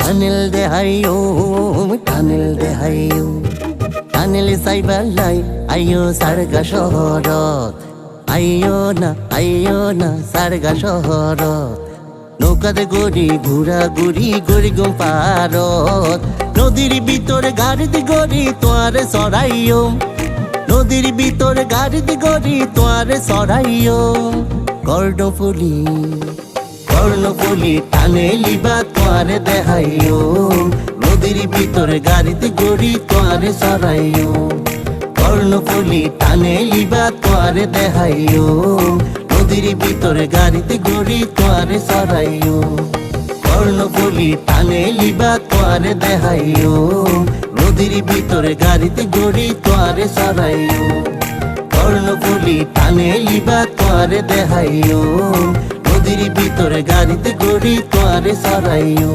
Tunnel দেহাইও tunnel দেহাইও tunnel সাইবালাই আইও সারগা শহরত আইও না সারগা শহরত নৌকাতে গড়ি ঘুরা ঘুরি গড়ি গো পারত নদীর ভিতরে গাড়িতে গড়ি তোয়ারে সরাইও নদীর ভিতরে গাড়িতে গড়ি তোয়ারে সরাইও কর্ণফুলি টানে লিবা তোয়ারে দেখাইও নদীর ভিতরে গাড়িতে গড়ি তোয়ারে সরাইও কর্ণফুলি টানে লিবা তোয়ারে দেখাইও নদীর ভিতরে গাড়িতে গড়ি তোয়ারে সরাইও কর্ণফুলি টানে লিবা তোয়ারে দেখাইও নদীর ভিতরে গাড়িতে গড়ি তোয়ারে সরাইও কর্ণফুলি টানে লিবা তোয়ারে দেখাইও নদীর ভিতরে গাড়িতে গড়ি তোয়ারে সরাইও।